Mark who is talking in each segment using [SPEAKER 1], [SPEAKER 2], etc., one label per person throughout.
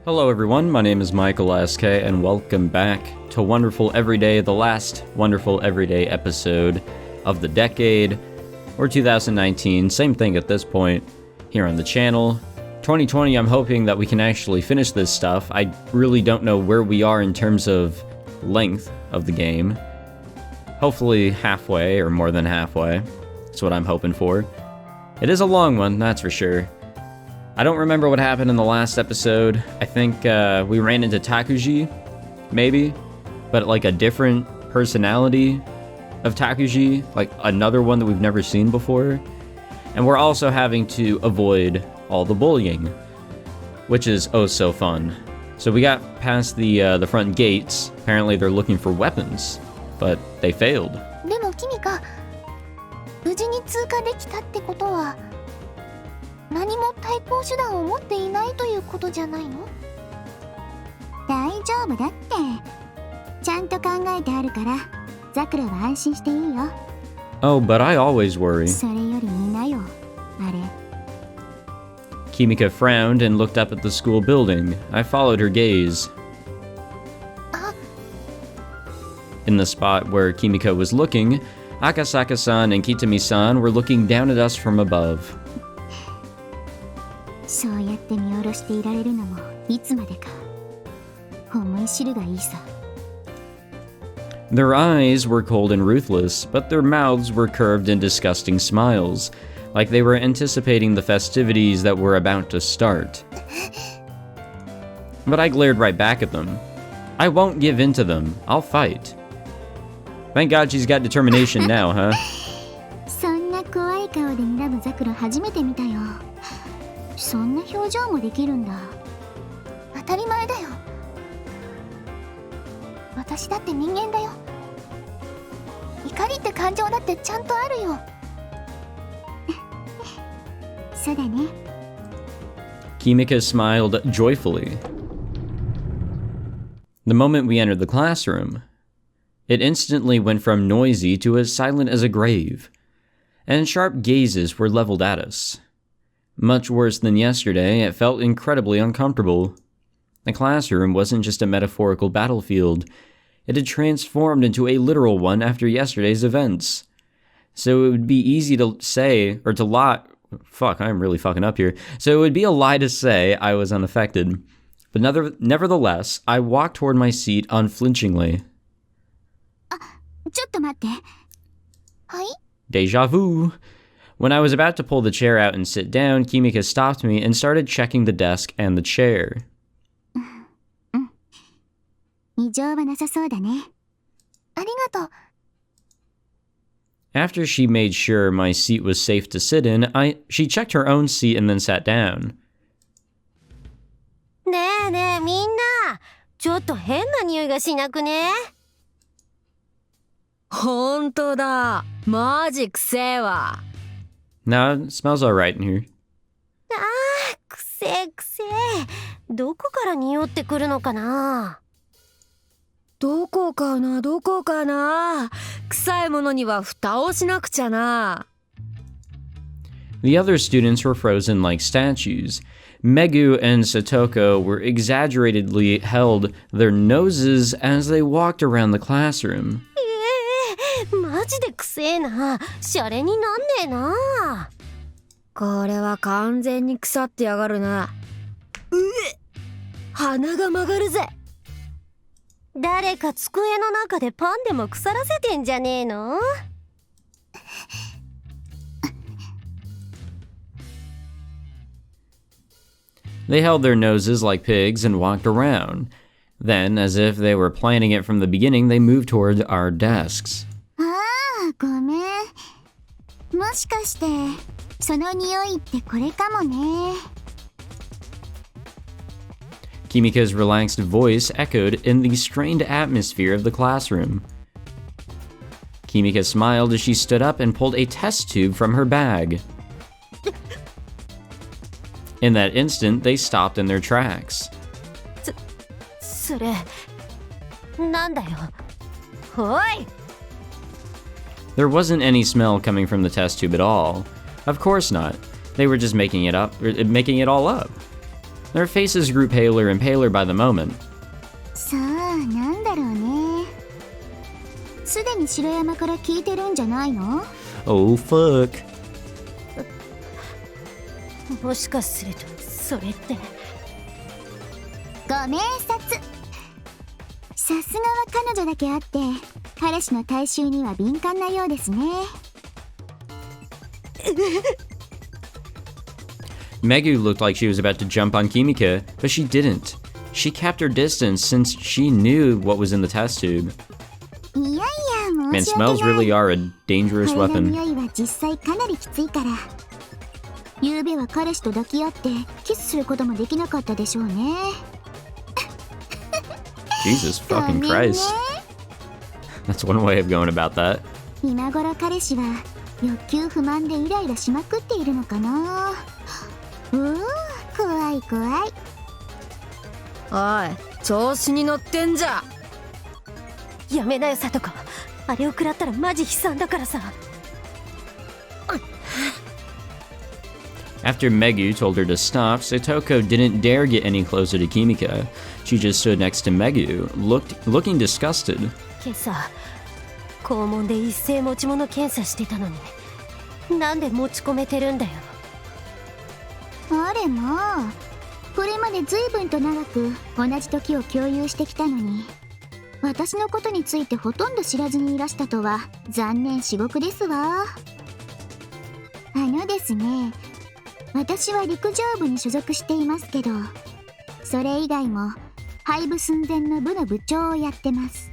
[SPEAKER 1] Hello everyone, my name is Michael SK, and welcome back to Wonderful Everyday, the last Wonderful Everyday episode of the decade, or 2019, same thing at this point, here on the channel. 2020, I'm hoping that we can actually finish this stuff. I really don't know where we are in terms of length of the game. Hopefully halfway, or more than halfway. That's what I'm hoping for. It is a long one, that's for sure. I don't remember what happened in the last episode. I think we ran into Takuji, maybe, but like a different personality of Takuji, like another one that we've never seen before. And we're also having to avoid all the bullying, which is oh so fun. So we got past the front gates. Apparently they're looking for weapons, but they failed.
[SPEAKER 2] でも君か、無事に通過できたってことは何も対抗手段を持っていないということじゃないの？大丈夫だって。ちゃんと考えてあるから、ザクラは安心していいよ。
[SPEAKER 1] Oh, but I always worry.
[SPEAKER 2] それよりみんなよ、あれ。
[SPEAKER 1] Kimika frowned and looked up at the school building. I followed her gaze. In the spot where Kimika was looking, Akasaka-san and Kitami-san were looking down at us from above.
[SPEAKER 2] そうやって見下ろしていられるのもいつまでか。思い知るがいいさ。
[SPEAKER 1] Their eyes were cold and ruthless, but their mouths were curved in disgusting smiles, like they were anticipating the festivities that were about to start. But I glared right back at them. I won't give in to them. I'll fight. Thank God she's got determination now, huh?
[SPEAKER 2] そんな怖い顔で睨むザクロ初めて見たよ。そんな表情もできるんだ。当たり前だよ。私だって人間だよ。怒りって感情だってちゃんとあるよ。そうだね。
[SPEAKER 1] Kimika smiled joyfully. The moment we entered the classroom, it instantly went from noisy to as silent as a grave, and sharp gazes were leveled at us. Much worse than yesterday, it felt incredibly uncomfortable. The classroom wasn't just a metaphorical battlefield. It had transformed into a literal one after yesterday's events. So it would be easy to say, or to lie. Fuck, I'm really fucking up here. So it would be a lie to say I was unaffected. But nevertheless, I walked toward my seat unflinchingly.
[SPEAKER 2] ちょっと待って。はい?
[SPEAKER 1] Deja vu. When I was about to pull the chair out and sit down, Kimika stopped me and started checking the desk and the chair.
[SPEAKER 2] 異常はなさそうだね。ありがとう。
[SPEAKER 1] After she made sure my seat was safe to sit in, she checked her own seat and then sat down.
[SPEAKER 3] ねえねえみんな、ちょっと変な匂いがしなくね？ほんとだ、マジくせえわ。
[SPEAKER 1] No, it smells alright in here.
[SPEAKER 3] あー、くせえくせえ。どこから匂ってくるのかな？どこかな。臭いものには蓋をしなくちゃな。
[SPEAKER 1] The other students were frozen like statues. Megu and Satoko were exaggeratedly held their noses as they walked around the classroom.
[SPEAKER 3] マジでくせえな。シャレになんねえな。これは完全に腐ってやがるな。鼻が曲がるぜ。誰か机の中でパンでも腐らせてんじゃねえの？
[SPEAKER 1] They held their noses like pigs and walked around. Then, as if they were planning it from the beginning, they moved toward our desks.
[SPEAKER 2] ごめん。もしかしてその匂いってこれかもね。
[SPEAKER 1] Kimika's relaxed voice echoed in the strained atmosphere of the classroom. Kimika smiled as she stood up and pulled a test tube from her bag. In that instant, they stopped in their tracks.
[SPEAKER 3] それなんだよ。おい！
[SPEAKER 1] There wasn't any smell coming from the test tube at all. Of course not. They were just making it all up. Their faces grew paler and paler by the moment.
[SPEAKER 2] さあ、なんだろうね。すでに城山から聞いてるんじゃないの？
[SPEAKER 1] Oh, fuck.
[SPEAKER 3] もしかするとそれって。
[SPEAKER 2] ご明察。さすがは彼女だけあって彼氏の体臭には敏感なようですね。
[SPEAKER 1] Megu looked like she was about to jump on Kimika, but she didn't. She kept her distance since she knew what was in the test tube.
[SPEAKER 2] いやいや、申
[SPEAKER 1] Man,
[SPEAKER 2] し訳ない。
[SPEAKER 1] smells really are a dangerous
[SPEAKER 2] これの
[SPEAKER 1] weapon.
[SPEAKER 2] 匂いは実際かなりきついから。昨べは彼氏と抱き合ってキスすることもできなかったでしょうね。
[SPEAKER 1] Jesus
[SPEAKER 2] ご
[SPEAKER 1] fucking
[SPEAKER 2] めんね。
[SPEAKER 1] Christ. That's one way of going about that.
[SPEAKER 2] 今頃彼氏は欲求不満でイライラしまくっているのかな。怖い怖い。
[SPEAKER 3] おい、調子に乗ってんじゃ。やめなよ、さとこ。あれを食らったらマジ悲惨だからさ。
[SPEAKER 1] After Megu told her to stop, Satoko didn't dare get any closer to Kimika. She just stood next to Megu, looking disgusted.
[SPEAKER 3] 今朝、校門で一斉持ち物検査してたのに、なんで持ち込めてるんだよ。
[SPEAKER 2] あれまあ、これまで随分と長く同じ時を共有してきたのに、私のことについてほとんど知らずにいらしたとは残念至極ですわ。ですね、私は陸上部に所属していますけど、それ以外も廃部寸前の部の部長をやってます。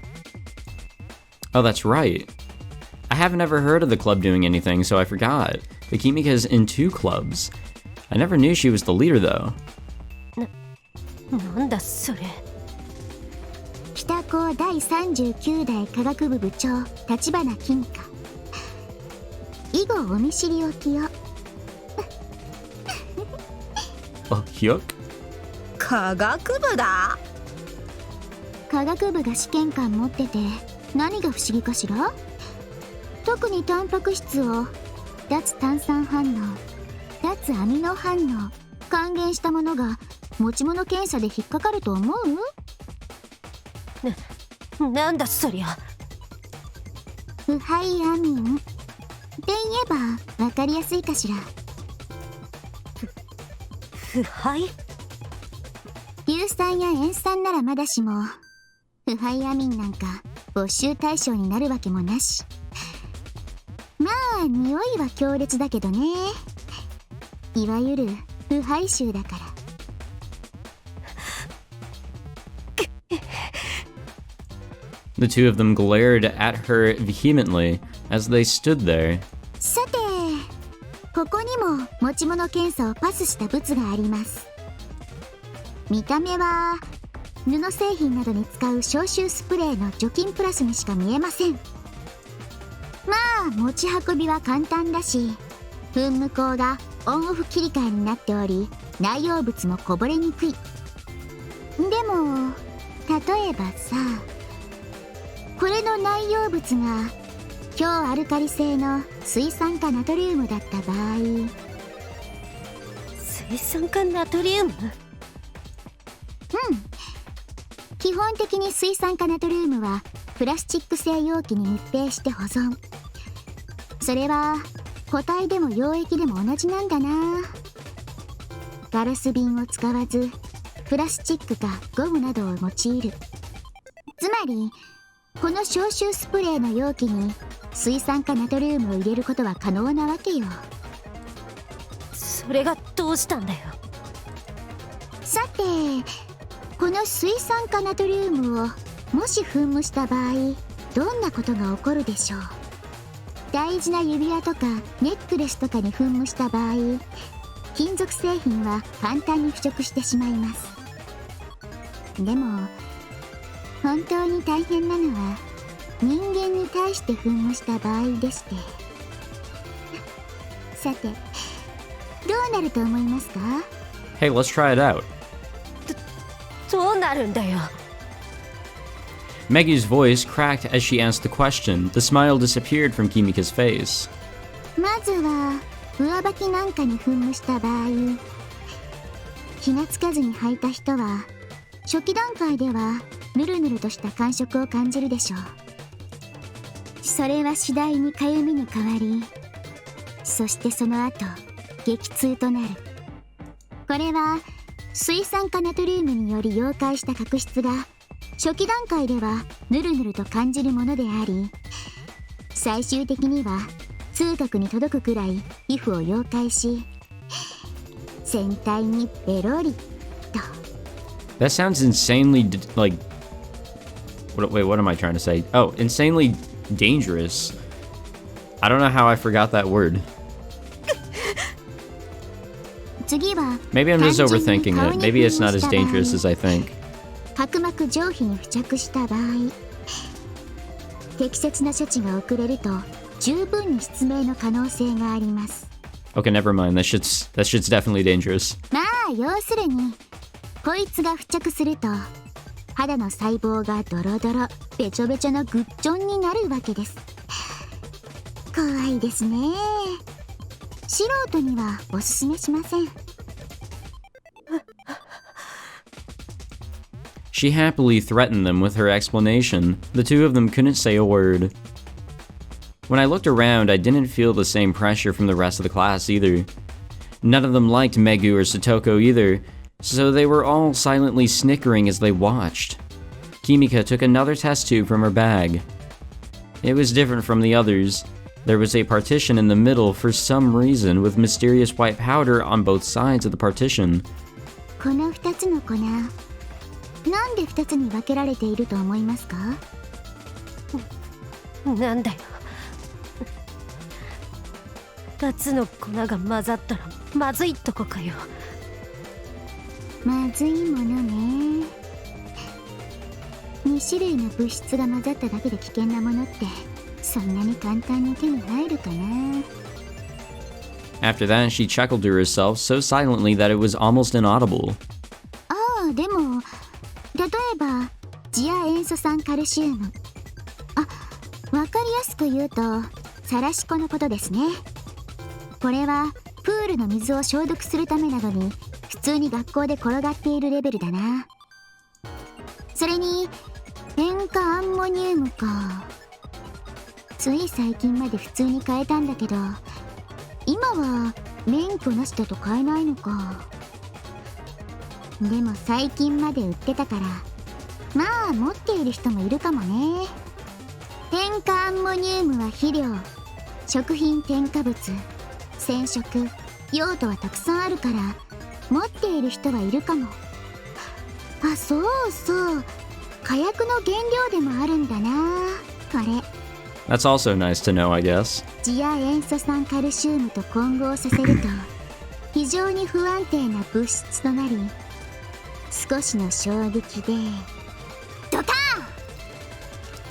[SPEAKER 1] Oh, that's right. I haven't ever heard of the club doing anything, so I forgot. But Kimika's in 2 clubs. I never knew she was the leader, though.
[SPEAKER 3] なんだそれ。
[SPEAKER 2] 北高第39代科学部部長立花金香。以後お見知りおきを。
[SPEAKER 1] Yuck.
[SPEAKER 3] 科学部だ。
[SPEAKER 2] 科学部が試験官持ってて何が不思議かしら。特にタンパク質を脱炭酸反応、脱アミノ反応還元したものが持ち物検査で引っかかると思う？
[SPEAKER 3] なんだそりゃ。
[SPEAKER 2] 不排アミンって言えば分かりやすいかしら。
[SPEAKER 3] 腐敗？
[SPEAKER 2] 硫酸や塩酸ならまだしも、不排アミンなんか没収対象になるわけもなし。まあ匂いは強烈だけどね。いわゆる腐敗臭だから。
[SPEAKER 1] The two of them glared at her vehemently as they stood there.
[SPEAKER 2] さて、ここにも持ち物検査をパスした物があります。見た目は布製品などに使う消臭スプレーの除菌プラスにしか見えません。まあ持ち運びは簡単だし、噴霧口がオンオフ切り替えになっており、内容物もこぼれにくい。でも例えばさ、これの内容物が強アルカリ性の水酸化ナトリウムだった場合、
[SPEAKER 3] 水酸化ナトリウム？
[SPEAKER 2] 基本的に水酸化ナトリウムはプラスチック製容器に密閉して保存。それは固体でも溶液でも同じなんだな。ガラス瓶を使わずプラスチックかゴムなどを用いる。つまりこの消臭スプレーの容器に水酸化ナトリウムを入れることは可能なわけよ。
[SPEAKER 3] それがどうしたんだよ。
[SPEAKER 2] さて、この水酸化ナトリウムをもし噴霧した場合、どんなことが起こるでしょう。大事な指輪とかネックレスとかに噴霧した場合、金属製品は簡単に腐食してしまいます。でも本当に大変なのは人間に対して噴霧した場合でして。さて、どうなると思いますか？
[SPEAKER 1] Hey, let's try it out.
[SPEAKER 3] どうなるんだよ。
[SPEAKER 1] Maggie's voice cracked as she asked the question. The smile disappeared from Kimika's face.
[SPEAKER 2] まずは上履きなんかに噴霧した場合、気がつかずに履いた人は初期段階ではヌルヌルとした感触を感じるでしょう。それは次第にかゆみに変わり、そしてその後激痛となる。これは水酸化ナトリウムにより溶解した角質が初期段階ではヌルヌルと感じるものであり、最終的には痛覚に届くくらい皮膚を溶解し、全体にペロリと。
[SPEAKER 1] That sounds insanely like wait, what am I trying to say? Oh, insanely dangerous. I don't know how I forgot that word.
[SPEAKER 2] 次は
[SPEAKER 1] Maybe I'm just overthinking it. Maybe it's not as dangerous as I think.
[SPEAKER 2] 角膜上皮に付着した場合、適切な処置が遅れると十分に失明の可能性があります。
[SPEAKER 1] Okay, never mind. That shit's definitely dangerous.
[SPEAKER 2] まあ要するにこいつが付着すると肌の細胞がドロドロべちょべちょのグッチョンになるわけです。怖いですね。素人にはおすすめしません。
[SPEAKER 1] She happily threatened them with her explanation. The two of them couldn't say a word. When I looked around, I didn't feel the same pressure from the rest of the class either. None of them liked Megu or Satoko either, so they were all silently snickering as they watched. Kimika took another test tube from her bag. It was different from the others. There was a partition in the middle for some reason with mysterious white powder on both sides of the partition.
[SPEAKER 2] この2つの粉、なんで2つに分けられていると思いますか？
[SPEAKER 3] なんだよ。2つの粉が混ざったらまずいとこかよ。
[SPEAKER 2] まずいものね。2種類の物質が混ざっただけで危険なものってそんなに簡単に手に入るかな。
[SPEAKER 1] After that, she chuckled to herself so silently that it was almost inaudible.
[SPEAKER 2] ああ、でも例えば次亜塩素酸カルシウム。わかりやすく言うとサラシコのことですね。これはプールの水を消毒するためなどに普通に学校で転がっているレベルだな。それに塩化アンモニウムか。つい最近まで普通に買えたんだけど、今は免許なしだと買えないのか。でも最近まで売ってたから、まあ持っている人もいるかもね。塩化アンモニウムは肥料、食品添加物、染色、用途はたくさんあるから持っている人はいるかも。あ、そうそう、火薬の原料でもあるんだな、これ。
[SPEAKER 1] That's also nice to know, I guess.
[SPEAKER 2] 次亜塩素酸カルシウムと混合させると非常に不安定な物質となり、少しの衝撃でドカーン。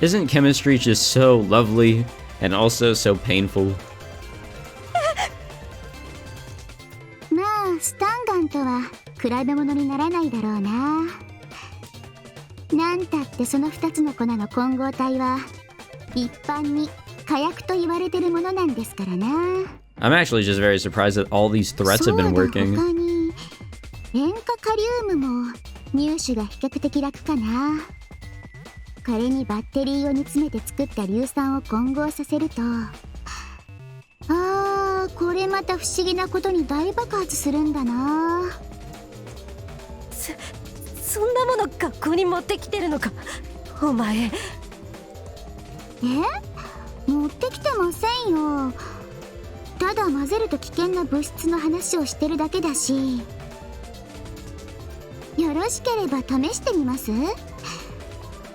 [SPEAKER 1] Isn't chemistry just so lovely and also so painful?
[SPEAKER 2] まあスタンガンとは比べ物にならないだろうな。なんたってその2つの粉の混合体は一般に火薬と言われてるものなんですからな。
[SPEAKER 1] I'm actually just very surprised that all these threats have been
[SPEAKER 2] そうだ、
[SPEAKER 1] working.
[SPEAKER 2] 他に塩化カリウムも入手が比較的楽かな。これにバッテリーを煮詰めて作った硫酸を混合させると、これまた不思議なことに大爆発するんだな。
[SPEAKER 3] そんなもの学校に持ってきてるのかお前。
[SPEAKER 2] 持ってきてませんよ。ただ混ぜると危険な物質の話をしてるだけだし。よろしければ試してみます？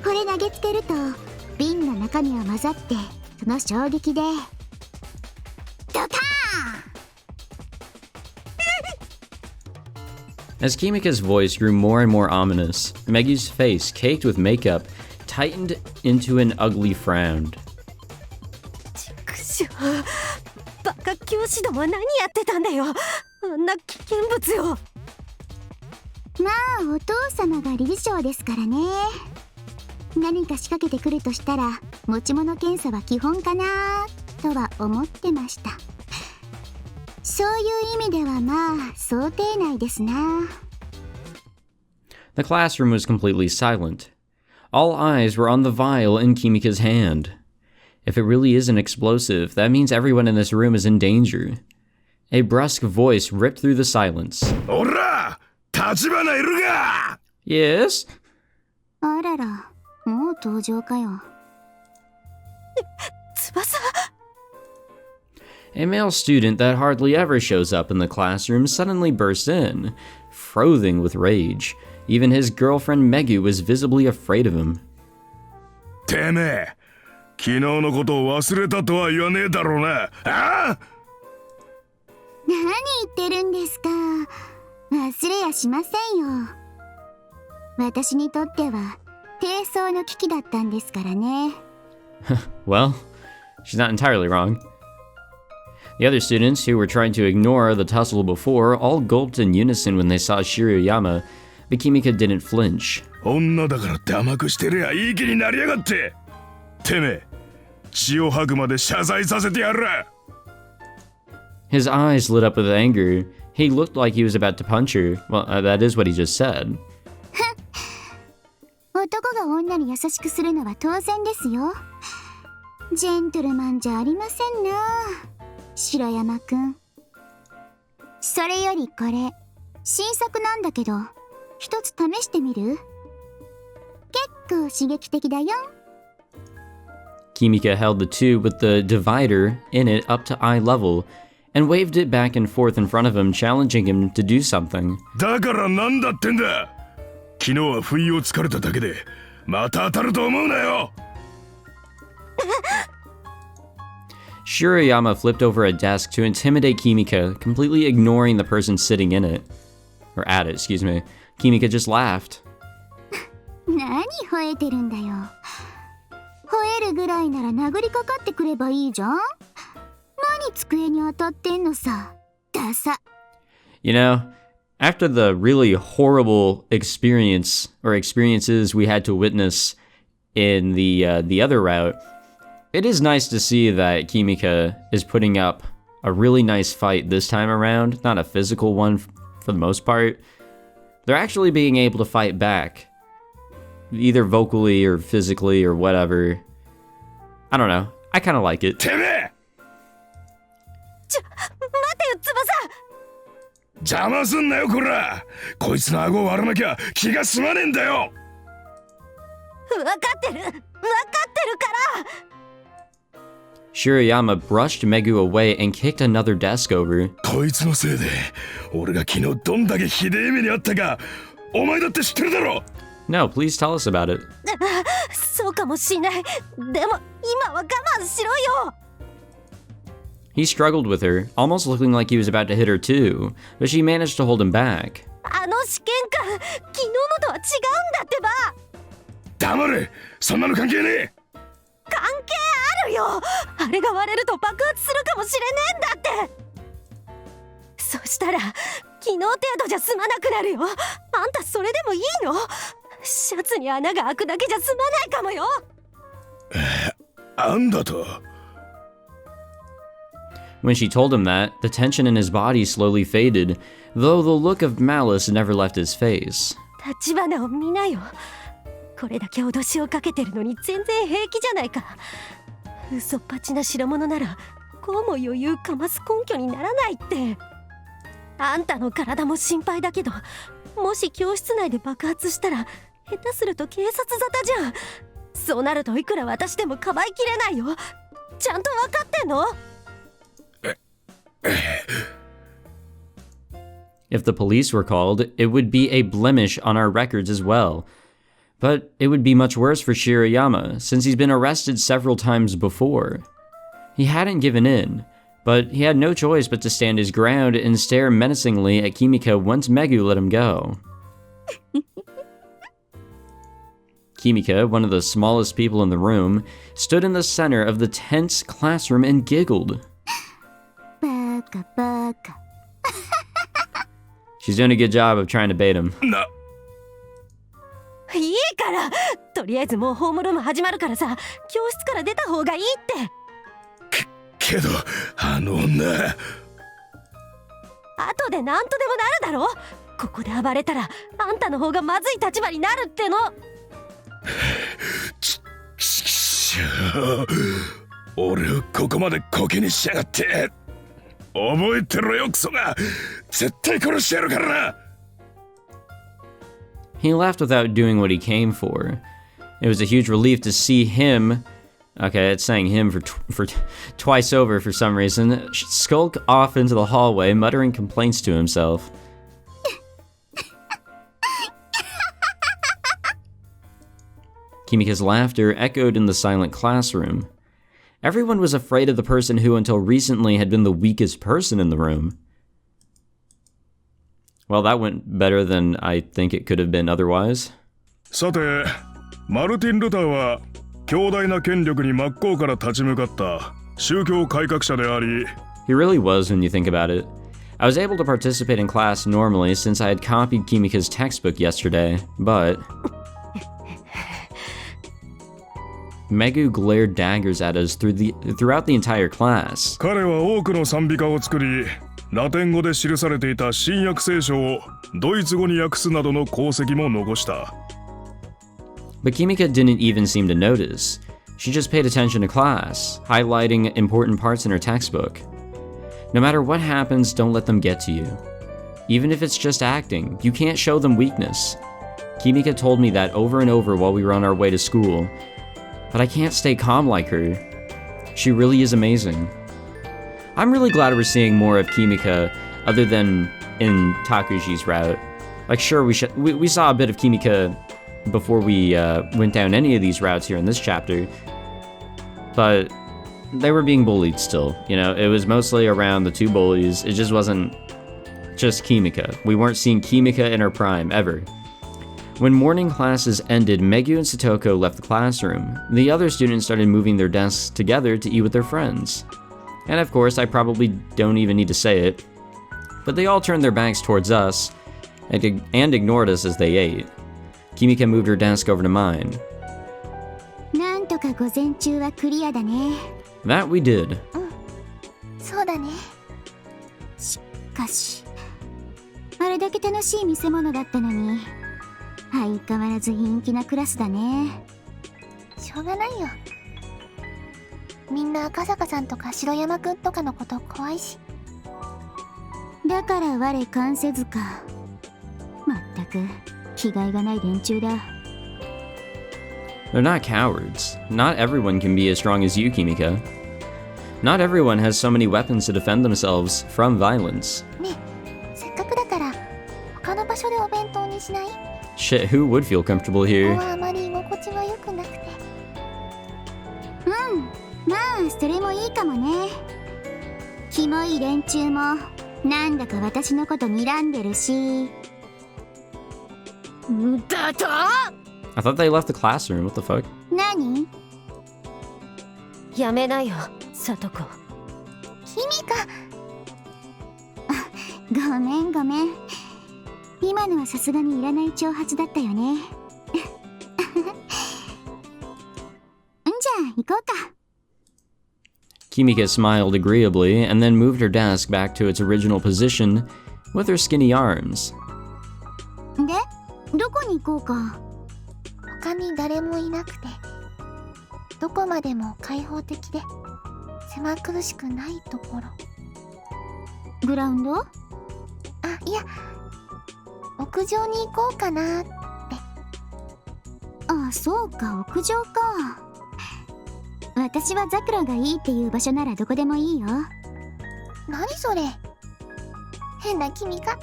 [SPEAKER 2] これ投げつけると瓶の中身は混ざってその衝撃でドカーン。
[SPEAKER 1] As Kimika's voice grew more and more ominous, Megu's face, caked with makeup, tightened into an ugly frown.
[SPEAKER 3] くしょ、バカ教師どもは何やってたんだよ。あんな危険物よ。
[SPEAKER 2] まあお父様が理事長ですからね。何か仕掛けてくるとしたら持ち物検査は基本かなとは思ってました。そういう意味ではまあ想定内ですな。
[SPEAKER 1] The classroom was completely silent. All eyes were on the vial in Kimika's hand. If it really is an explosive, that means everyone in this room is in danger. A brusque voice ripped through the silence.
[SPEAKER 4] Ora! Tachibana iru ga?
[SPEAKER 1] Yes?
[SPEAKER 2] あらら、もう登場かよ。
[SPEAKER 3] 翼
[SPEAKER 1] A male student that hardly ever shows up in the classroom suddenly burst in, frothing with rage. Even his girlfriend Megu was visibly afraid of him.
[SPEAKER 4] てめえ、昨日のことを忘れたとは言わねえだろうな。ああ？
[SPEAKER 2] 何言ってるんですか。忘れやしませんよ。私にとっては低層の危機だったんですからね。
[SPEAKER 1] Well, she's not entirely wrong. The other students, who were trying to ignore the tussle before, all gulped in unison when they saw Shiroyama, but Kimika didn't flinch.
[SPEAKER 4] 女だからって甘くしてりゃいい気になりやがって。てめえ、血を吐くまで謝罪させてやる。
[SPEAKER 1] His eyes lit up with anger. He looked like he was about to punch her. Well, that is what he just said.
[SPEAKER 2] 男が女に優しくするのは当然ですよ。ジェントルマンじゃありませんな、白山くん。それよりこれ、新作なんだけど、一つ試してみる？結構刺激的だよ。
[SPEAKER 1] Kimika held the tube with the divider in it up to eye level and waved it back and forth in front of him, challenging him to do something.
[SPEAKER 4] だからなんだってんだ。昨日は不意をつかれただけで、また当たると思うなよ。
[SPEAKER 1] Shiroyama flipped over a desk to intimidate Kimika, completely ignoring the person sitting in it. Or at it, excuse me. Kimika just laughed.
[SPEAKER 2] 何吠えてるんだよ。吠えるぐらいなら殴りかかってくればいいじゃん。何机に当たってんのさ。ダサ。
[SPEAKER 1] You know, after the really horrible experiences we had to witness in the other route, it is nice to see that Kimika is putting up a really nice fight this time around. Not a physical one for the most part. They're actually being able to fight back. Either vocally or physically or whatever. I don't know. I kind of like it.
[SPEAKER 4] てめえ！
[SPEAKER 3] 待てよ、翼！
[SPEAKER 4] 邪魔すんなよ、こら！こいつの顎を割らなきゃ気が済まねえんだよ！
[SPEAKER 3] 分かってるから！
[SPEAKER 1] Shiroyama brushed Megu away and kicked another desk over.
[SPEAKER 4] こいつのせいで、俺が昨日どんだけひでえ目にあったか、お前だって知ってるだろ！
[SPEAKER 1] No, please tell us about it.
[SPEAKER 3] そうかもしれない。でも今は我慢しろよ。
[SPEAKER 1] He struggled with her, almost looking like he was about to hit her too, but she managed to hold him back.
[SPEAKER 3] あの試験官、昨日のとは違うんだってば。
[SPEAKER 4] 黙れ！そんなの関係ねえ！
[SPEAKER 3] 関係あるよ。あれが割れると爆発するかもしれねえんだって。そしたら昨日程度じゃ済まなくなるよ。あんたそれでもいいの？シャツに穴が開くだけじゃ済まないかもよ。
[SPEAKER 4] あんだと。
[SPEAKER 1] When she told him that, the tension in his body slowly faded, though the look of malice never left his face.
[SPEAKER 3] 立花を見なよ。これだけ脅しをかけてるのに全然平気じゃないか。嘘っぱちな代物ならこうも余裕かます根拠にならないって。あんたの体も心配だけど、もし教室内で爆発したら下手すると警察沙汰じゃん。そうなるといくら私でもかばいきれないよ。ちゃんと分かってんの？
[SPEAKER 1] If the police were called, it would be a blemish on our records as well. But it would be much worse for Shiroyama, since he's been arrested several times before. He hadn't given in, but he had no choice but to stand his ground and stare menacingly at Kimika once Megu let him go. Kimika, one of the smallest people in the room, stood in the center of the tense classroom and giggled.
[SPEAKER 2] バカバカ。
[SPEAKER 1] She's doing a good job of trying to bait him.
[SPEAKER 3] いいから、とりあえずもうホームルーム始まるからさ、教室から出た方がいいって。
[SPEAKER 4] けど、あの女。
[SPEAKER 3] 後で何とでもなるだろ。ここで暴れたらあんたの方がまずい立場になるっての。
[SPEAKER 4] 俺をここまでコケにしやがって。覚えてろよクソが。絶対殺してやるからな。
[SPEAKER 1] He left without doing what he came for. It was a huge relief to see him, okay, it's saying him for twice over for some reason, skulk off into the hallway, muttering complaints to himself. Kimika's laughter echoed in the silent classroom. Everyone was afraid of the person who until recently had been the weakest person in the room. Well, that went better than I think it could have been otherwise.
[SPEAKER 4] さて、マルティン・ルターは強大な権力に真っ向から立ち向かった宗教改革者であり、
[SPEAKER 1] He really was when you think about it. I was able to participate in class normally since I had copied Kimika's textbook yesterday, but... Megu glared daggers at us throughout the entire class.
[SPEAKER 4] 彼は多くの賛美歌を作り、ラテン語で記されていた新約聖書をドイツ語に訳すなどの功績も残した。
[SPEAKER 1] But Kimika didn't even seem to notice. She just paid attention to class, highlighting important parts in her textbook. No matter what happens, don't let them get to you. Even if it's just acting, you can't show them weakness. Kimika told me that over and over while we were on our way to school, but I can't stay calm like her. She really is amazing. I'm really glad we're seeing more of Kimika other than in Takushi's route. Like, sure, we saw a bit of Kimika before we went down any of these routes here in this chapter, but they were being bullied still. You know, it was mostly around the two bullies. It just wasn't just Kimika. We weren't seeing Kimika in her prime, ever. When morning classes ended, Megu and Satoko left the classroom. The other students started moving their desks together to eat with their friends. And of course, I probably don't even need to say it, but they all turned their backs towards us and ignored us as they ate. Kimika moved her desk over to mine.
[SPEAKER 2] なんとか午前中はクリアだね。
[SPEAKER 1] That we did.
[SPEAKER 2] そうだね。しかし、あれだけ楽しい見せ物だったのに、相変わらず陰気なクラスだね。しょうがないよ。みんな赤坂さんとか白山くんとかのこと怖いし。だから我関せずか。まったく気概がない連中だ。
[SPEAKER 1] They're not cowards. Not everyone can be as strong as you, Kimika. Not everyone has so many weapons to defend themselves from violence.
[SPEAKER 2] ねえ、せっかくだから他の場所でお弁当にしない？
[SPEAKER 1] Shit, who would feel comfortable
[SPEAKER 2] こ
[SPEAKER 1] here?
[SPEAKER 2] こはあまり居心地が良くなくて。うん、まあそれもいいかもね。キモい連中もなんだか私のこと睨んでるし。
[SPEAKER 3] だと？
[SPEAKER 1] I thought they left the classroom. What the fuck?
[SPEAKER 2] 何？
[SPEAKER 3] やめなよ、サトコ。
[SPEAKER 2] 君か。あ、ごめんごめん。今のはさすがにいらない挑発だったよね。じゃあ行こうか。
[SPEAKER 1] Kimika smiled agreeably and then moved her desk back to its original position with her skinny arms.
[SPEAKER 2] で、どこに行こうか。他に誰もいなくて、どこまでも開放的で狭苦しくないところ。グラウンド？あ、いや、屋上に行こうかなって。あ、そうか、屋上か。私はザクロがいいっていう場所ならどこでもいいよ。何それ、変な君か。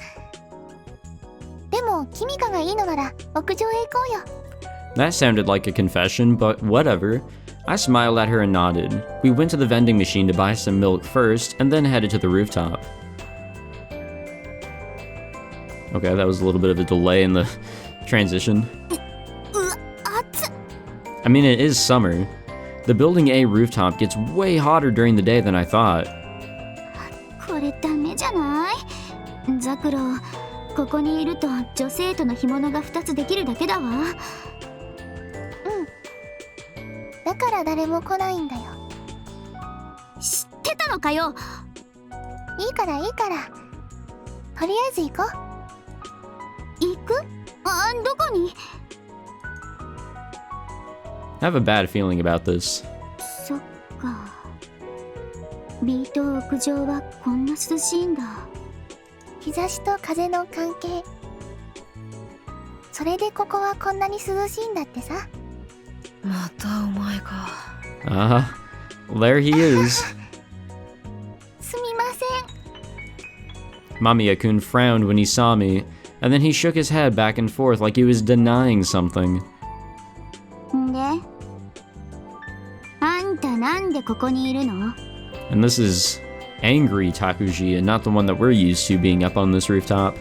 [SPEAKER 2] でも君かがいいのなら屋上へ行こうよ。
[SPEAKER 1] That sounded like a confession, but whatever. I smiled at her and nodded. We went to the vending machine to buy some milk first, and then headed to the rooftop. Okay, that was a little bit of a delay in the transition. I mean, it is summer. The Building A rooftop gets way hotter during the day than I thought.
[SPEAKER 2] これダメじゃない？ザクロ、ここにいると女性との干物が2つできるだけだわ。だから誰も来ないんだよ。知ってたのかよ。いいからいいから、とりあえず行こう。行く？どこに？
[SPEAKER 1] I have a bad feeling about this.
[SPEAKER 2] そっか。ビート屋上はこんな涼しいんだ。日差しと風の関係。それでここはこんなに涼しいんだってさ。
[SPEAKER 3] またお前か。
[SPEAKER 1] There he is.
[SPEAKER 2] すみません。
[SPEAKER 1] Mamiya-kun frowned when he saw me, and then he shook his head back and forth like he was denying something.
[SPEAKER 2] で、あんたなんでここにいるの？
[SPEAKER 1] And this is angry Takuji, and not the one that we're used to being up on this rooftop.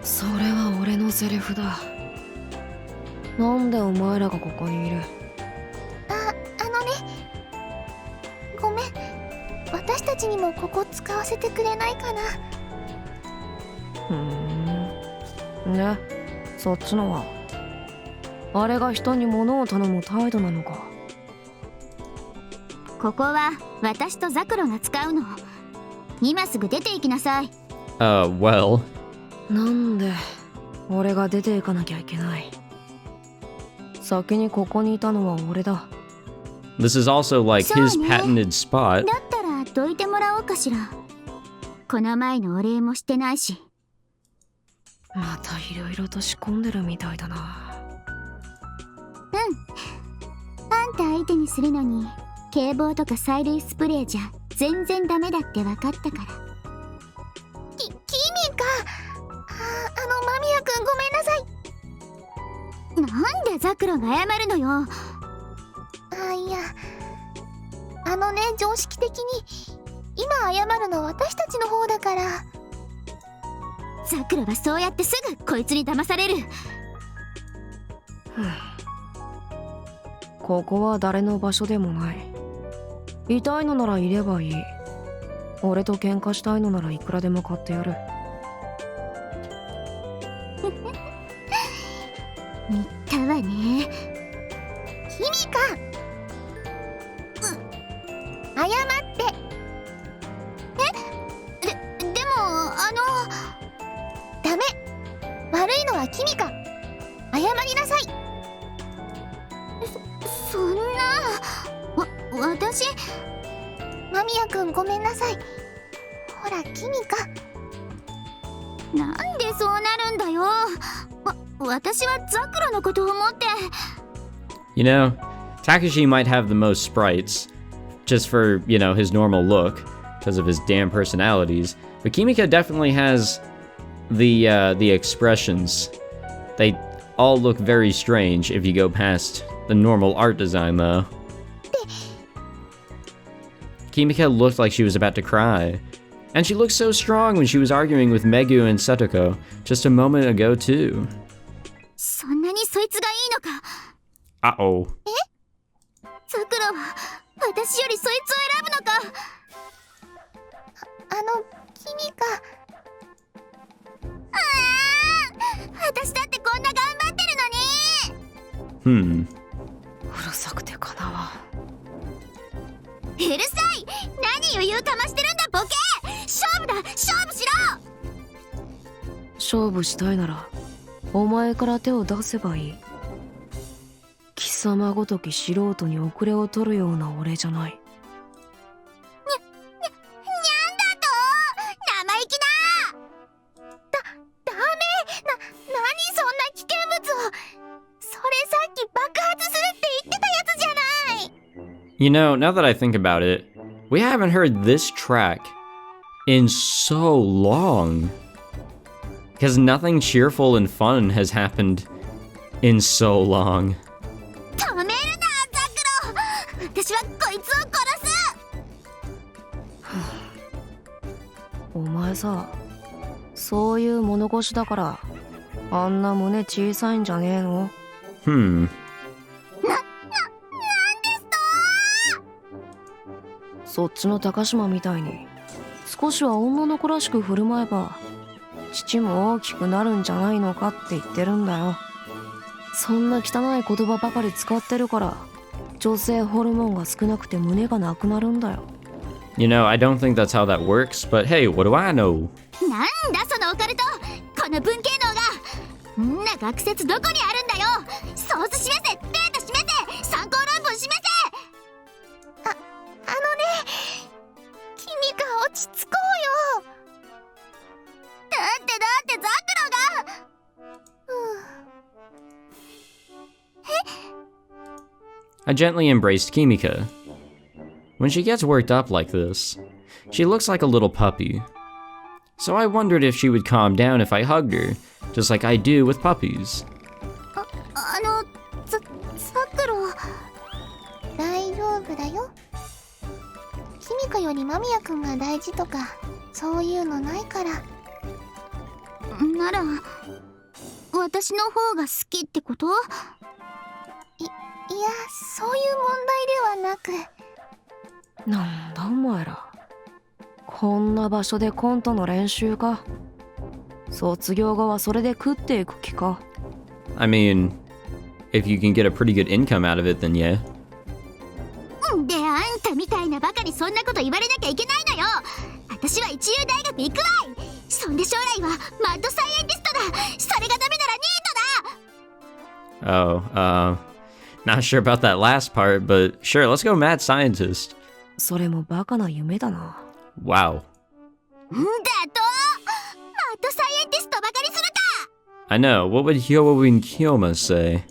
[SPEAKER 3] それは俺のセリフだ。なんでお前らがここにいる？
[SPEAKER 2] ごめん。私たちにもここ使わせてくれないかな。
[SPEAKER 3] ね、そっちのはあれが人に物を頼む態度なのか。
[SPEAKER 2] ここは私とザクロが使うの。今すぐ出て行きなさい。
[SPEAKER 1] Well.
[SPEAKER 3] なんで俺が出て行かなきゃいけない？先にここにいたのは俺だ。
[SPEAKER 1] This is also like his patented spot.
[SPEAKER 2] だったらどいてもらおうかしら。この前のお礼もしてないし。
[SPEAKER 3] またいろいろと仕込んでるみたいだな。
[SPEAKER 2] あんた相手にするのに警棒とか催涙スプレーじゃ全然ダメだって分かったから。キミか。間宮くんごめんなさい。なんでザクロが謝るのよ。いや、常識的に今謝るの私たちの方だから。ザクロはそうやってすぐこいつに騙される。
[SPEAKER 3] ここは誰の場所でもない。痛いのならいればいい。俺と喧嘩したいのならいくらでも買ってやる。
[SPEAKER 2] 言ったわね。キミか。謝って。でもダメ。悪いのはキミか。謝りなさい。そんな。私。間宮くんごめんなさい。ほらキミか。なんでそうなるんだよ。私はザクロのことを思って。
[SPEAKER 1] You know, Takashi might have the most sprites, just for, you know, his normal look, because of his damn personalities, but Kimika definitely has the expressions. They all look very strange if you go past the normal art design, though. Kimika looked like she was about to cry. And she looked so strong when she was arguing with Megu and Setoko just a moment ago, too.
[SPEAKER 2] そんなにそいつがいいのか。
[SPEAKER 1] Uh-oh.
[SPEAKER 2] ザクロは私よりそいつを選ぶのか。君か。私だってこんな頑張ってるのに。
[SPEAKER 3] うるさくてかなわ。
[SPEAKER 2] うるさい。何余裕かましてるんだボケ。勝負だ、勝負しろ。
[SPEAKER 3] 勝負したいならお前から手を出せばいい。貴様ごとき素人に遅れを取るような俺じゃない。
[SPEAKER 2] にゃんだと生意気な。ダメ。何そんな危険物を。それさっき爆発するって言ってたやつじゃない。
[SPEAKER 1] You know, now that I think about it, we haven't heard this track in so long. Because nothing cheerful and fun has happened in so long.
[SPEAKER 2] 止めるな、ザクロ。私はこいつを殺す。
[SPEAKER 3] お前さ、そういう物腰だからあんな胸小さいんじゃねえの？
[SPEAKER 2] なんですと？
[SPEAKER 3] そっちの高島みたいに少しは女の子らしく振る舞えば父も大きくなるんじゃないのかって言ってるんだよ。そんな汚い言葉ばかり使ってるから女性ホルモンが少なくて胸がなくなるんだよ。
[SPEAKER 1] You know, I don't think that's how that works, but hey, what do I know?
[SPEAKER 2] なんだそのオカルト。この文系能が。んな学説どこにあるんだよ。ソース示せ、データ示せ、参考論文示せ。あのね、君が落ち着こうよ。だってザクロが。
[SPEAKER 1] I gently embraced Kimika. When she gets worked up like this, she looks like a little puppy. So I wondered if she would calm down if I hugged her, just like I do with puppies.
[SPEAKER 2] ザクロ、大丈夫だよ。君かより間宮君が大事とかそういうのないから。なら私の方が好きってこと？いや、そういう問題ではなく。
[SPEAKER 3] なんだお前ら、こんな場所でコントの練習か。卒業後はそれで食っていく気か。
[SPEAKER 1] I mean, if you can get a pretty good income out of it, then yeah.
[SPEAKER 2] で、あんたみたいなバカにそんなこと言われなきゃいけないのよ。私は一流大学行くわい。そんで将来はマッドサイエンティストだ。それがダメならニートだ。
[SPEAKER 1] Oh, not sure about that last part, but sure, let's go mad scientist.
[SPEAKER 3] それもバカな夢だな。
[SPEAKER 1] Wow.
[SPEAKER 2] だとマッドサイエンティストバカにするか。
[SPEAKER 1] I know, what would Hyowin Kyoma say?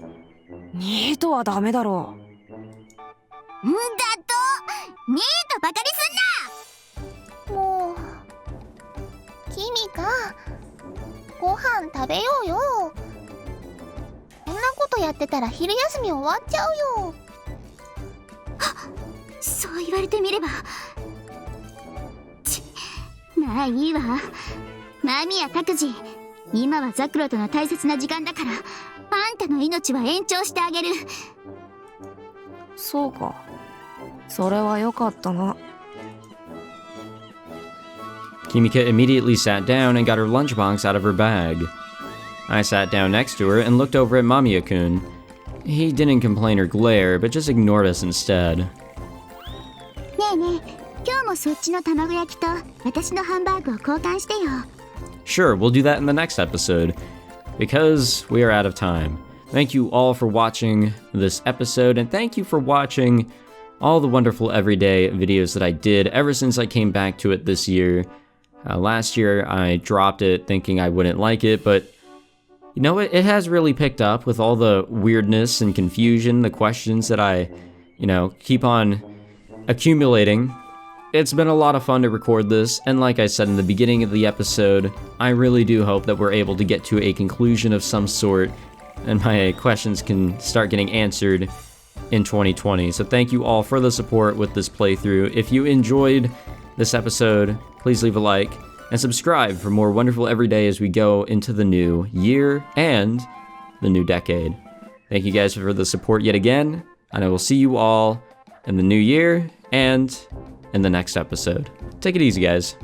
[SPEAKER 3] ニートはダメだろう。
[SPEAKER 2] だとニートバカにすんな。もう君か、ご飯食べようよ。こんなことやってたら昼休み終わっちゃうよ。そう言われてみれば。まあいいわ。間宮拓司、今はザクロとの大切な時間だから、あんたの命は延長してあげる。
[SPEAKER 3] そうか、それはよかったな。
[SPEAKER 1] Kimika immediately sat down and got her lunchbox out of her bag. I sat down next to her and looked over at Mamiya-kun. He didn't complain or glare, but just ignored us instead.
[SPEAKER 2] ねえねえ、今日もそっちの卵焼きと私のハンバーグを交換してよ。
[SPEAKER 1] Sure, we'll do that in the next episode, because we are out of time. Thank you all for watching this episode, and thank you for watching all the wonderful everyday videos that I did ever since I came back to it this year. Last year, I dropped it thinking I wouldn't like it, but you know, it has really picked up with all the weirdness and confusion, the questions that I, keep on accumulating. It's been a lot of fun to record this, and like I said in the beginning of the episode, I really do hope that we're able to get to a conclusion of some sort, and my questions can start getting answered in 2020. So thank you all for the support with this playthrough. If you enjoyed this episode, please leave a like and subscribe for more wonderful everyday as we go into the new year and the new decade. Thank you guys for the support yet again, and I will see you all in the new year and in the next episode. Take it easy, guys.